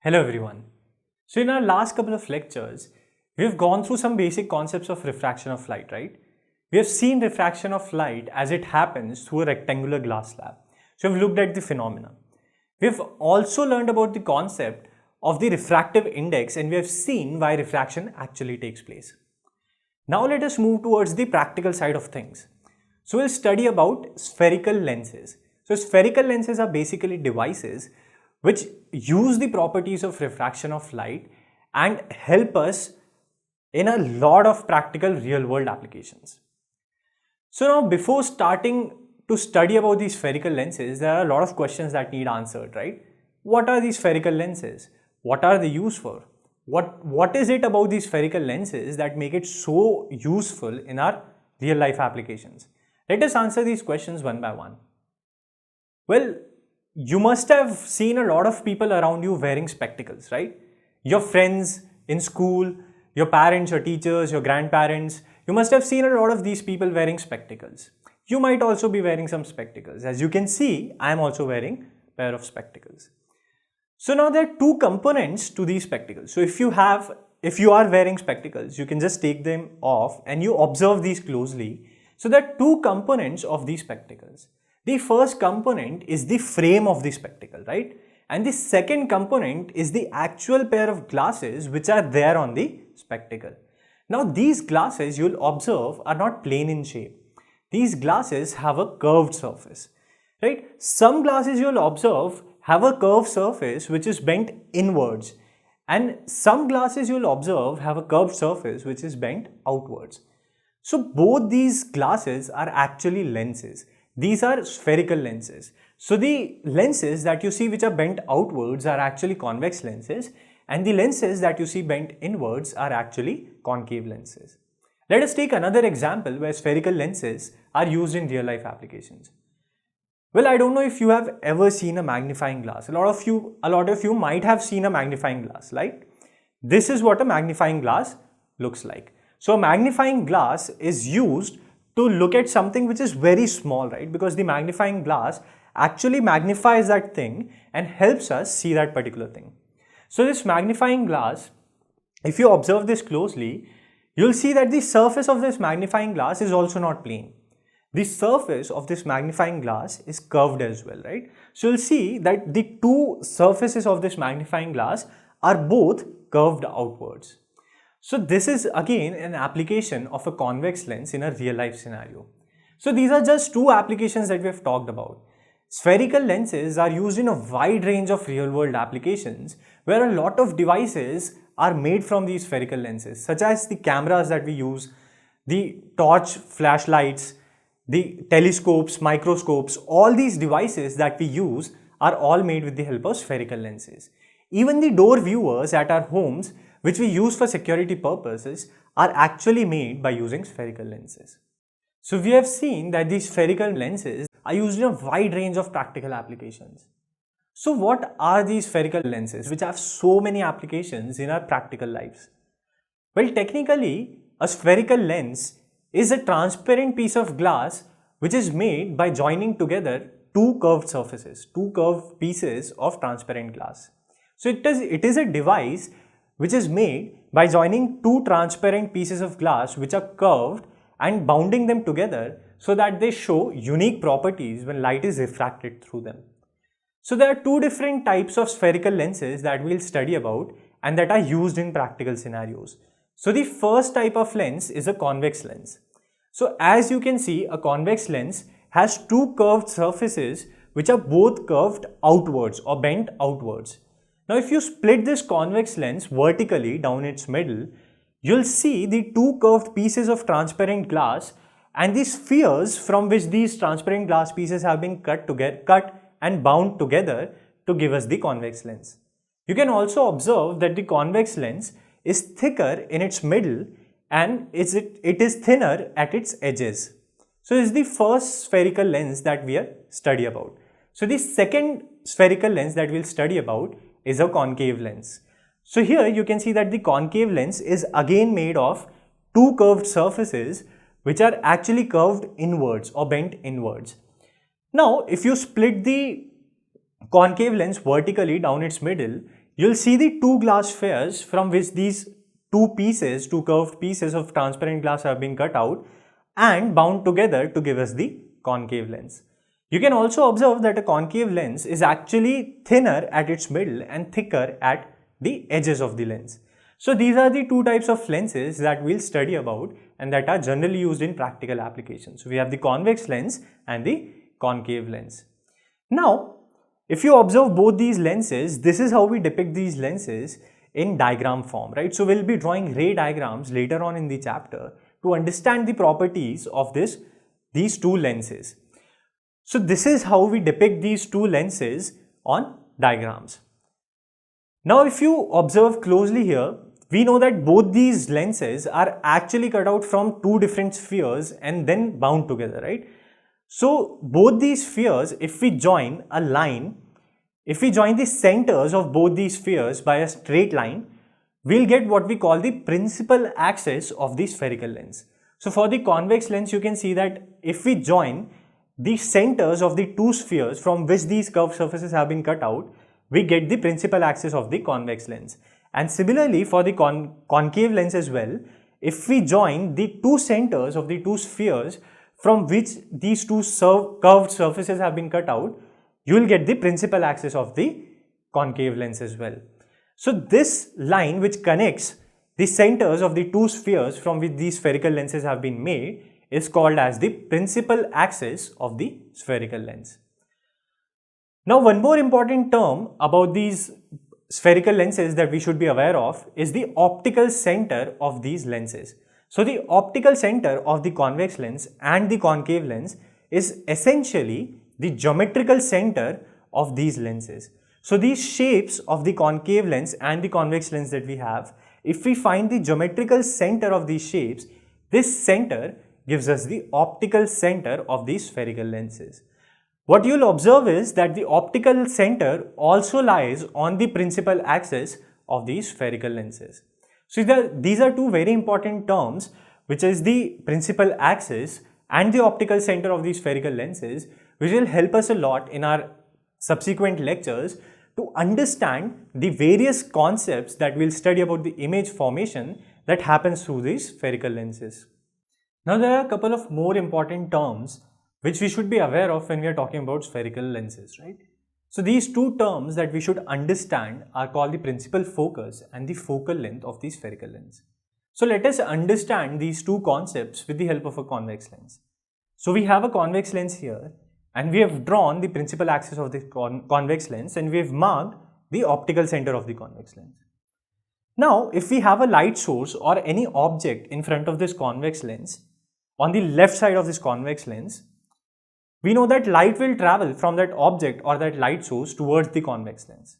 Hello everyone. So in our last couple of lectures, we have gone through some basic concepts of refraction of light, right? We have seen refraction of light as it happens through a rectangular glass slab. So we've looked at the phenomena. We have also learned about the concept of the refractive index and we have seen why refraction actually takes place. Now let us move towards the practical side of things. So we'll study about spherical lenses. So spherical lenses are basically devices which use the properties of refraction of light and help us in a lot of practical real world applications. So now before starting to study about these spherical lenses, there are a lot of questions that need answered, right? What are these spherical lenses? What are they used for? What is it about these spherical lenses that make it so useful in our real life applications? Let us answer these questions one by one. Well, you must have seen a lot of people around you wearing spectacles, right? Your friends in school, your parents, your teachers, your grandparents, you must have seen a lot of these people wearing spectacles. You might also be wearing some spectacles. As you can see, I am also wearing a pair of spectacles. So now there are two components to these spectacles. So if you are wearing spectacles, you can just take them off and you observe these closely. So there are two components of these spectacles. The first component is the frame of the spectacle, right? And the second component is the actual pair of glasses which are there on the spectacle. Now these glasses you'll observe are not plain in shape. These glasses have a curved surface, right? Some glasses you'll observe have a curved surface which is bent inwards, and some glasses you'll observe have a curved surface which is bent outwards. So both these glasses are actually lenses. These are spherical lenses. So the lenses that you see which are bent outwards are actually convex lenses, and the lenses that you see bent inwards are actually concave lenses. Let us take another example where spherical lenses are used in real life applications. Well, I don't know if you have ever seen a magnifying glass. A lot of you might have seen a magnifying glass, right? This is what a magnifying glass looks like. So a magnifying glass is used to look at something which is very small, right? Because the magnifying glass actually magnifies that thing and helps us see that particular thing. So this magnifying glass, if you observe this closely, you'll see that the surface of this magnifying glass is also not plain. The surface of this magnifying glass is curved as well, right? So you'll see that the two surfaces of this magnifying glass are both curved outwards. So this is again an application of a convex lens in a real life scenario. So these are just two applications that we have talked about. Spherical lenses are used in a wide range of real world applications where a lot of devices are made from these spherical lenses, such as the cameras that we use, the torch flashlights, the telescopes, microscopes. All these devices that we use are all made with the help of spherical lenses. Even the door viewers at our homes, which we use for security purposes, are actually made by using spherical lenses. So we have seen that these spherical lenses are used in a wide range of practical applications. So what are these spherical lenses which have so many applications in our practical lives? Well, technically, a spherical lens is a transparent piece of glass which is made by joining together two curved surfaces, two curved pieces of transparent glass. So it is a device which is made by joining two transparent pieces of glass which are curved and bounding them together so that they show unique properties when light is refracted through them. So there are two different types of spherical lenses that we'll study about and that are used in practical scenarios. So the first type of lens is a convex lens. So as you can see, a convex lens has two curved surfaces which are both curved outwards or bent outwards. Now if you split this convex lens vertically down its middle, you'll see the two curved pieces of transparent glass and the spheres from which these transparent glass pieces have been cut and bound together to give us the convex lens. You can also observe that the convex lens is thicker in its middle and it is thinner at its edges. So this is the first spherical lens that we study about. So the second spherical lens that we'll study about is a concave lens. So here you can see that the concave lens is again made of two curved surfaces which are actually curved inwards or bent inwards. Now if you split the concave lens vertically down its middle, you'll see the two glass spheres from which these two curved pieces of transparent glass have been cut out and bound together to give us the concave lens. You can also observe that a concave lens is actually thinner at its middle and thicker at the edges of the lens. So these are the two types of lenses that we'll study about and that are generally used in practical applications. So we have the convex lens and the concave lens. Now, if you observe both these lenses, this is how we depict these lenses in diagram form, right? So we'll be drawing ray diagrams later on in the chapter to understand the properties of these two lenses. So this is how we depict these two lenses on diagrams. Now if you observe closely here, we know that both these lenses are actually cut out from two different spheres and then bound together, right? So both these spheres, if we join a line, if we join the centers of both these spheres by a straight line, we'll get what we call the principal axis of the spherical lens. So for the convex lens, you can see that if we join the centers of the two spheres from which these curved surfaces have been cut out, we get the principal axis of the convex lens. And similarly for the concave lens as well, if we join the two centers of the two spheres from which these two curved surfaces have been cut out, you will get the principal axis of the concave lens as well. So this line which connects the centers of the two spheres from which these spherical lenses have been made is called as the principal axis of the spherical lens. Now one more important term about these spherical lenses that we should be aware of is the optical center of these lenses. So the optical center of the convex lens and the concave lens is essentially the geometrical center of these lenses. So these shapes of the concave lens and the convex lens that we have, if we find the geometrical center of these shapes, this center gives us the optical center of these spherical lenses. What you will observe is that the optical center also lies on the principal axis of these spherical lenses. So these are two very important terms, which is the principal axis and the optical center of these spherical lenses, which will help us a lot in our subsequent lectures to understand the various concepts that we'll study about the image formation that happens through these spherical lenses. Now there are a couple of more important terms which we should be aware of when we are talking about spherical lenses, right? So these two terms that we should understand are called the principal focus and the focal length of the spherical lens. So let us understand these two concepts with the help of a convex lens. So we have a convex lens here and we have drawn the principal axis of the convex lens and we have marked the optical center of the convex lens. Now if we have a light source or any object in front of this convex lens, on the left side of this convex lens, we know that light will travel from that object or that light source towards the convex lens.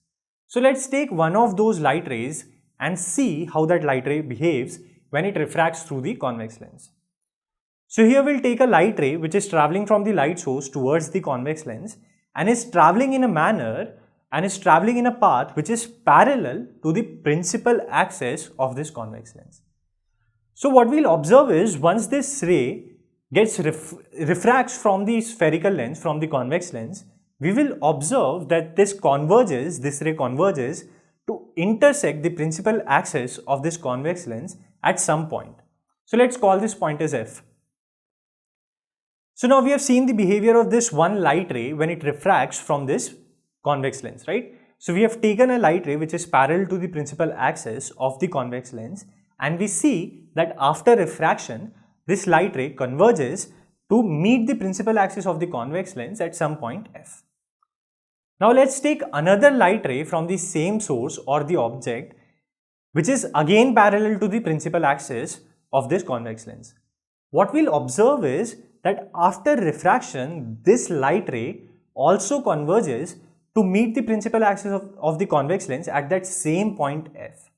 So let's take one of those light rays and see how that light ray behaves when it refracts through the convex lens. So here we'll take a light ray which is traveling from the light source towards the convex lens and is traveling in a manner and is traveling in a path which is parallel to the principal axis of this convex lens. So what we'll observe is once this ray refracts from the spherical lens, from the convex lens, we will observe that this ray converges to intersect the principal axis of this convex lens at some point. So let's call this point as F. So now we have seen the behavior of this one light ray when it refracts from this convex lens, right? So we have taken a light ray which is parallel to the principal axis of the convex lens and we see that after refraction, this light ray converges to meet the principal axis of the convex lens at some point F. Now let's take another light ray from the same source or the object which is again parallel to the principal axis of this convex lens. What we'll observe is that after refraction, this light ray also converges to meet the principal axis of the convex lens at that same point F.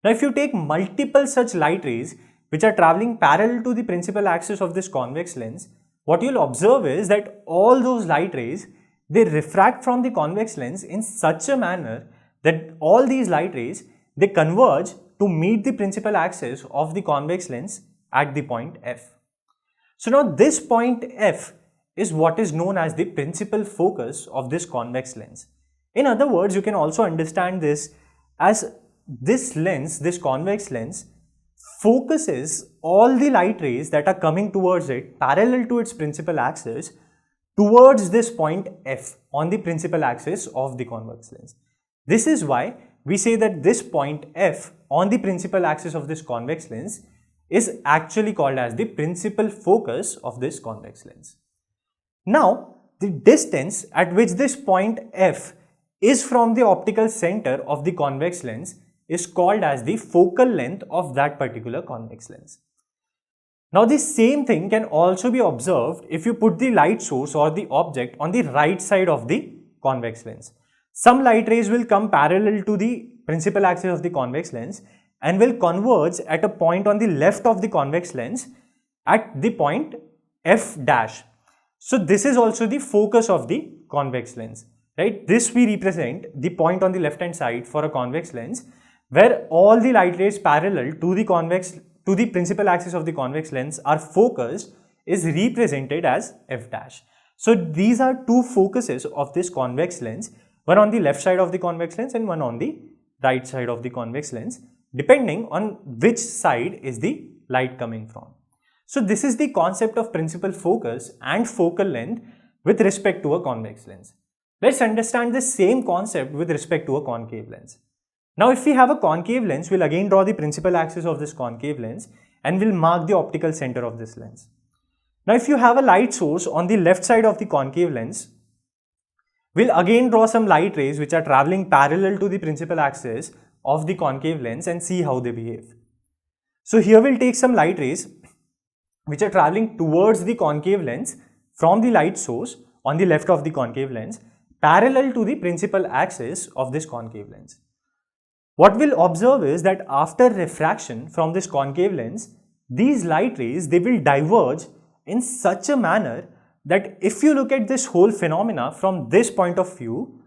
Now if you take multiple such light rays which are traveling parallel to the principal axis of this convex lens, what you'll observe is that all those light rays, they refract from the convex lens in such a manner that all these light rays, they converge to meet the principal axis of the convex lens at the point F. So now this point F is what is known as the principal focus of this convex lens. In other words, you can also understand this as this lens, this convex lens, focuses all the light rays that are coming towards it parallel to its principal axis towards this point F on the principal axis of the convex lens. This is why we say that this point F on the principal axis of this convex lens is actually called as the principal focus of this convex lens. Now, the distance at which this point F is from the optical center of the convex lens is called as the focal length of that particular convex lens. Now, the same thing can also be observed if you put the light source or the object on the right side of the convex lens. Some light rays will come parallel to the principal axis of the convex lens and will converge at a point on the left of the convex lens at the point F dash. So, this is also the focus of the convex lens, right? This we represent the point on the left hand side for a convex lens where all the light rays parallel to the principal axis of the convex lens are focused is represented as F dash. So, these are two focuses of this convex lens, one on the left side of the convex lens and one on the right side of the convex lens, depending on which side is the light coming from. So, this is the concept of principal focus and focal length with respect to a convex lens. Let's understand the same concept with respect to a concave lens. Now, if we have a concave lens, we'll again draw the principal axis of this concave lens and we'll mark the optical center of this lens. Now, if you have a light source on the left side of the concave lens, we'll again draw some light rays which are traveling parallel to the principal axis of the concave lens and see how they behave. So, here we'll take some light rays which are traveling towards the concave lens from the light source on the left of the concave lens parallel to the principal axis of this concave lens. What we'll observe is that after refraction from this concave lens, these light rays, they will diverge in such a manner that if you look at this whole phenomena from this point of view,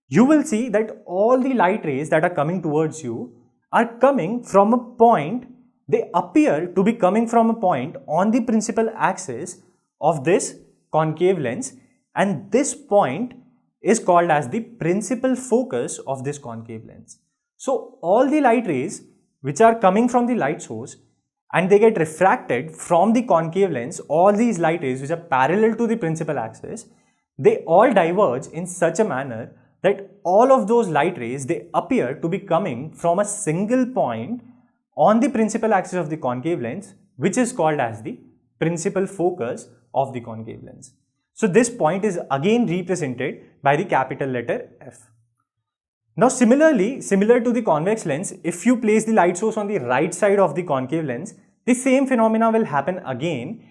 you will see that all the light rays that are coming towards you are coming from a point, they appear to be coming from a point on the principal axis of this concave lens, and this point is called as the principal focus of this concave lens. So, all the light rays which are coming from the light source and they get refracted from the concave lens, all these light rays which are parallel to the principal axis, they all diverge in such a manner that all of those light rays, they appear to be coming from a single point on the principal axis of the concave lens, which is called as the principal focus of the concave lens. So, this point is again represented by the capital letter F. Now, similarly, similar to the convex lens, if you place the light source on the right side of the concave lens, the same phenomena will happen again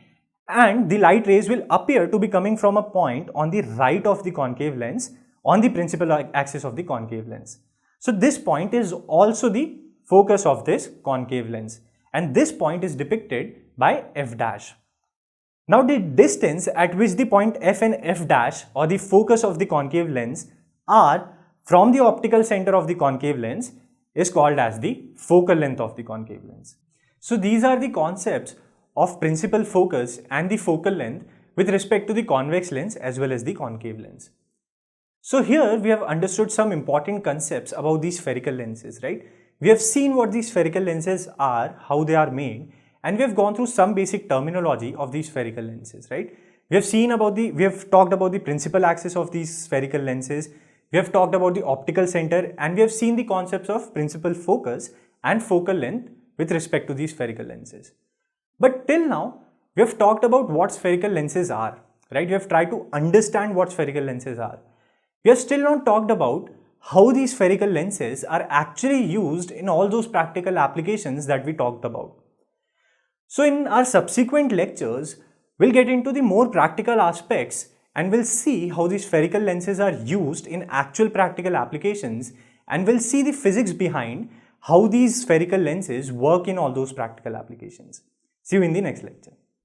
and the light rays will appear to be coming from a point on the right of the concave lens on the principal axis of the concave lens. So, this point is also the focus of this concave lens and this point is depicted by F dash. Now, the distance at which the point F and F dash or the focus of the concave lens are from the optical center of the concave lens is called as the focal length of the concave lens. So, these are the concepts of principal focus and the focal length with respect to the convex lens as well as the concave lens. So, here we have understood some important concepts about these spherical lenses, right? We have seen what these spherical lenses are, how they are made, and we have gone through some basic terminology of these spherical lenses, right? We have talked about the principal axis of these spherical lenses. We have talked about the optical center and we have seen the concepts of principal focus and focal length with respect to these spherical lenses. But till now, we have talked about what spherical lenses are, right? We have tried to understand what spherical lenses are. We have still not talked about how these spherical lenses are actually used in all those practical applications that we talked about. So, in our subsequent lectures, we'll get into the more practical aspects and we'll see how these spherical lenses are used in actual practical applications, and we'll see the physics behind how these spherical lenses work in all those practical applications. See you in the next lecture.